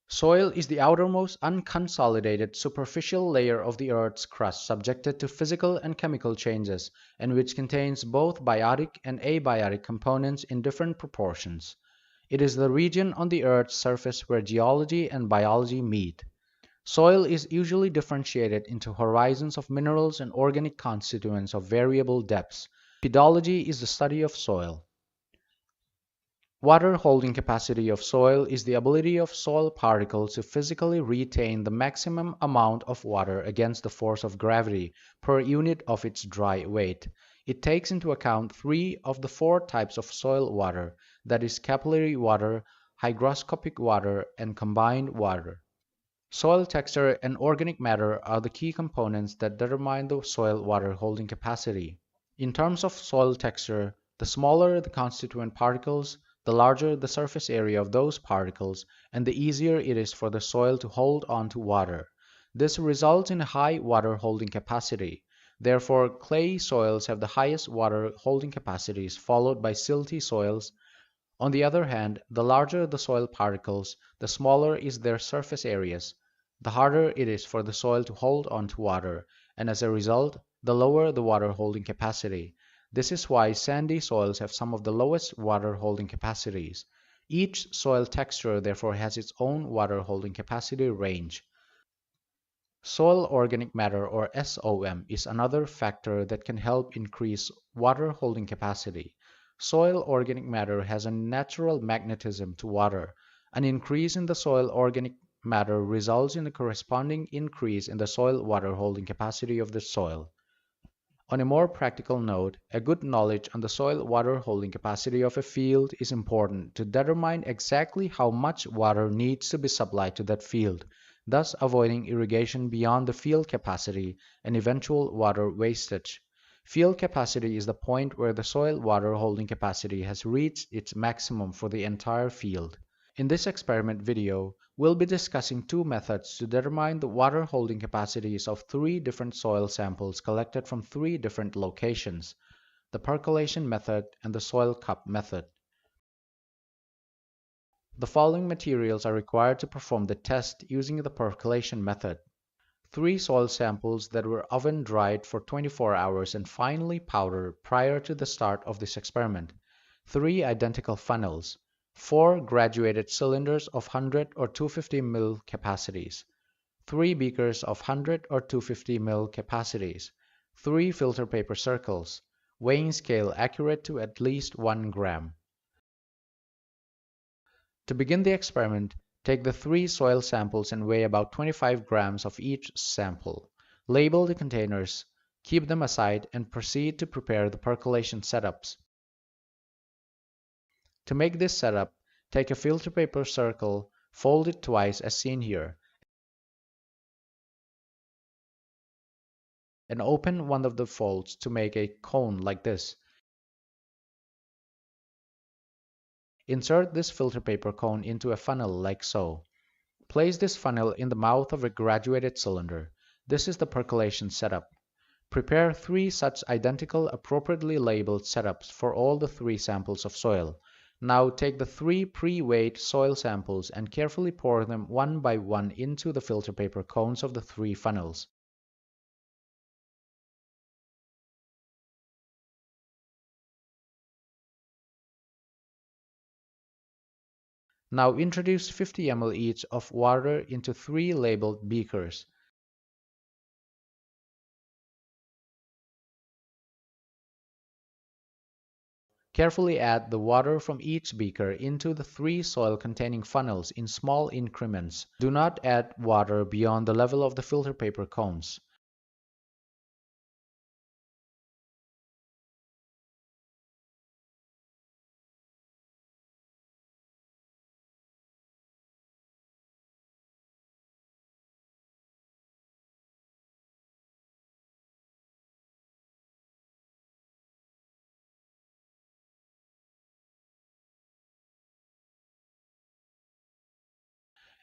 Soil is the outermost unconsolidated superficial layer of the Earth's crust subjected to physical and chemical changes, and which contains both biotic and abiotic components in different proportions. It is the region on the Earth's surface where geology and biology meet. Soil is usually differentiated into horizons of minerals and organic constituents of variable depths. Pedology is the study of soil. Water holding capacity of soil is the ability of soil particles to physically retain the maximum amount of water against the force of gravity per unit of its dry weight. It takes into account three of the four types of soil water, that is capillary water, hygroscopic water, and combined water. Soil texture and organic matter are the key components that determine the soil water holding capacity. In terms of soil texture, the smaller the constituent particles, the larger the surface area of those particles, and the easier it is for the soil to hold on to water. This results in a high water holding capacity. Therefore, clayey soils have the highest water holding capacities, followed by silty soils. On the other hand, the larger the soil particles, the smaller is their surface areas, the harder it is for the soil to hold on to water, and as a result, the lower the water holding capacity. This is why sandy soils have some of the lowest water holding capacities. Each soil texture therefore has its own water holding capacity range. Soil organic matter, or SOM, is another factor that can help increase water holding capacity. Soil organic matter has a natural magnetism to water. An increase in the soil organic matter results in a corresponding increase in the soil water holding capacity of the soil. On a more practical note, a good knowledge on the soil water holding capacity of a field is important to determine exactly how much water needs to be supplied to that field, thus avoiding irrigation beyond the field capacity and eventual water wastage. Field capacity is the point where the soil water holding capacity has reached its maximum for the entire field. In this experiment video, we'll be discussing two methods to determine the water holding capacities of three different soil samples collected from three different locations: the percolation method and the soil cup method. The following materials are required to perform the test using the percolation method: three soil samples that were oven dried for 24 hours and finely powdered prior to the start of this experiment, three identical funnels, four graduated cylinders of 100 or 250 ml capacities, three beakers of 100 or 250 ml capacities, three filter paper circles, weighing scale accurate to at least 1 gram. To begin the experiment, take the three soil samples and weigh about 25 grams of each sample. Label the containers, keep them aside, and proceed to prepare the percolation setups. To make this setup, take a filter paper circle, fold it twice as seen here, and open one of the folds to make a cone like this. Insert this filter paper cone into a funnel like so. Place this funnel in the mouth of a graduated cylinder. This is the percolation setup. Prepare three such identical appropriately labeled setups for all the three samples of soil. Now take the three pre-weighed soil samples and carefully pour them one by one into the filter paper cones of the three funnels. Now introduce 50 ml each of water into three labeled beakers. Carefully add the water from each beaker into the three soil-containing funnels in small increments. Do not add water beyond the level of the filter paper cones.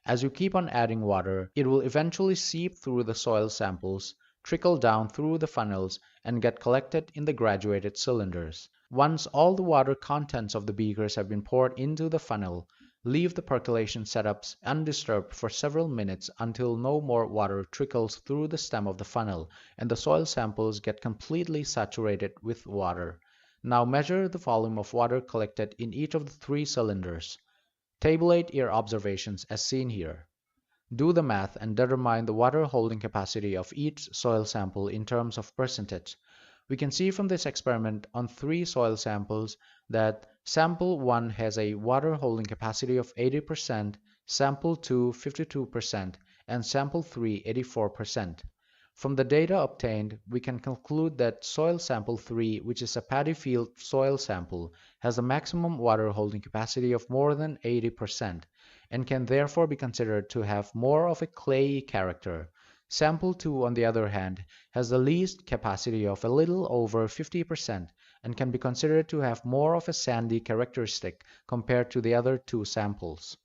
As you keep on adding water, it will eventually seep through the soil samples, trickle down through the funnels, and get collected in the graduated cylinders. Once all the water contents of the beakers have been poured into the funnel, Leave the percolation setups undisturbed for several minutes until no more water trickles through the stem of the funnel and the soil samples get completely saturated with water. Now measure the volume of water collected in each of the 3 cylinders. Tabulate your observations as seen here. Do the math and determine the water holding capacity of each soil sample in terms of percentage. We can see from this experiment on 3 soil samples that sample 1 has a water holding capacity of 80%, sample 2 52%, and sample 3 84%. From the data obtained, we can conclude that soil sample 3, which is a paddy field soil sample, has a maximum water holding capacity of more than 80% and can therefore be considered to have more of a clayey character. Sample 2, on the other hand, has the least capacity of a little over 50% and can be considered to have more of a sandy characteristic compared to the other 2 samples.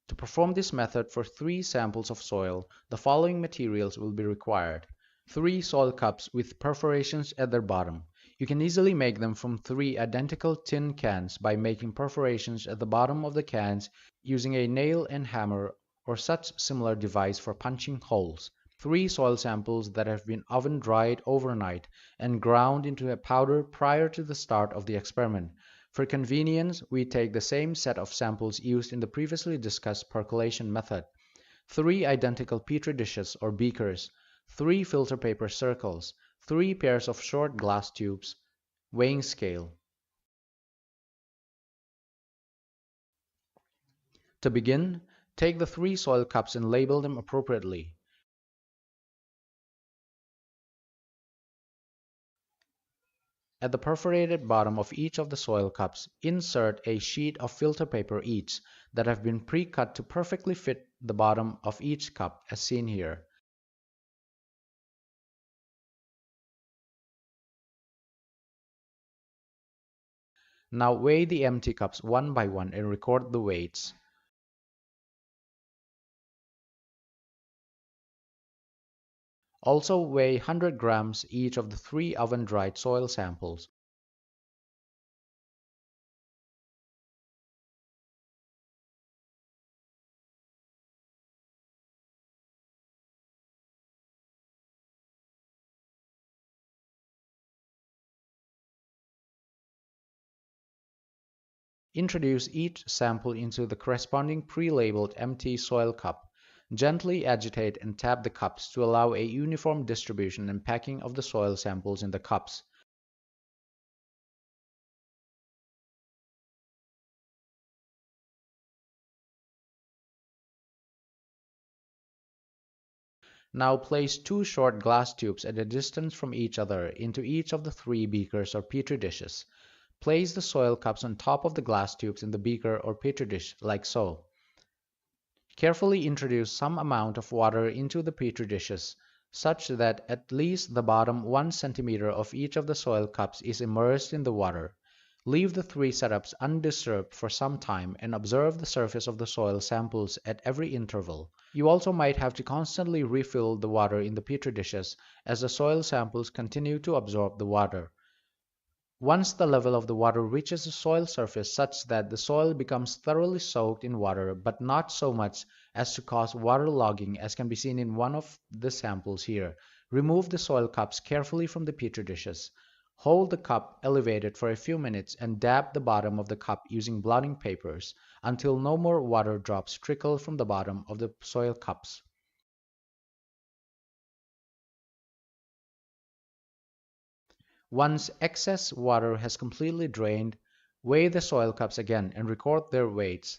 To perform this method for 3 samples of soil, the following materials will be required. 3 soil cups with perforations at their bottom. You can easily make them from 3 identical tin cans by making perforations at the bottom of the cans using a nail and hammer or such similar device for punching holes. 3 soil samples that have been oven dried overnight and ground into a powder prior to the start of the experiment. For convenience, we take the same set of samples used in the previously discussed percolation method. 3 identical petri dishes or beakers, 3 filter paper circles, 3 pairs of short glass tubes, weighing scale. To begin, take the 3 soil cups and label them appropriately. At the perforated bottom of each of the soil cups, insert a sheet of filter paper each that have been pre-cut to perfectly fit the bottom of each cup as seen here. Now weigh the empty cups one by one and record the weights. Also weigh 100 grams each of the 3 oven-dried soil samples. Introduce each sample into the corresponding pre-labeled empty soil cup. Gently agitate and tap the cups to allow a uniform distribution and packing of the soil samples in the cups. Now place 2 short glass tubes at a distance from each other into each of the 3 beakers or petri dishes. Place the soil cups on top of the glass tubes in the beaker or petri dish like so. Carefully introduce some amount of water into the petri dishes, such that at least the bottom 1 centimeter of each of the soil cups is immersed in the water. Leave the 3 setups undisturbed for some time and observe the surface of the soil samples at every interval. You also might have to constantly refill the water in the petri dishes as the soil samples continue to absorb the water. Once the level of the water reaches the soil surface such that the soil becomes thoroughly soaked in water but not so much as to cause waterlogging as can be seen in one of the samples here, remove the soil cups carefully from the petri dishes. Hold the cup elevated for a few minutes and dab the bottom of the cup using blotting papers until no more water drops trickle from the bottom of the soil cups. Once excess water has completely drained, weigh the soil cups again and record their weights.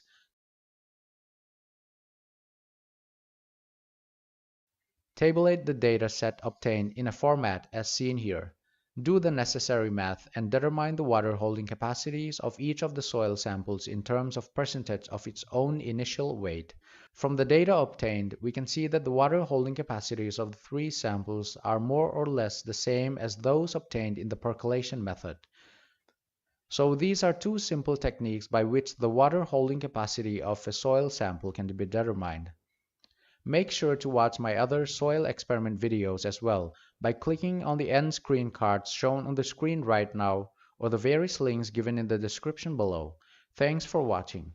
Tabulate the data set obtained in a format as seen here. Do the necessary math and determine the water holding capacities of each of the soil samples in terms of percentage of its own initial weight. From the data obtained, we can see that the water holding capacities of the 3 samples are more or less the same as those obtained in the percolation method. So these are 2 simple techniques by which the water holding capacity of a soil sample can be determined. Make sure to watch my other soil experiment videos as well by clicking on the end screen cards shown on the screen right now or the various links given in the description below. Thanks for watching.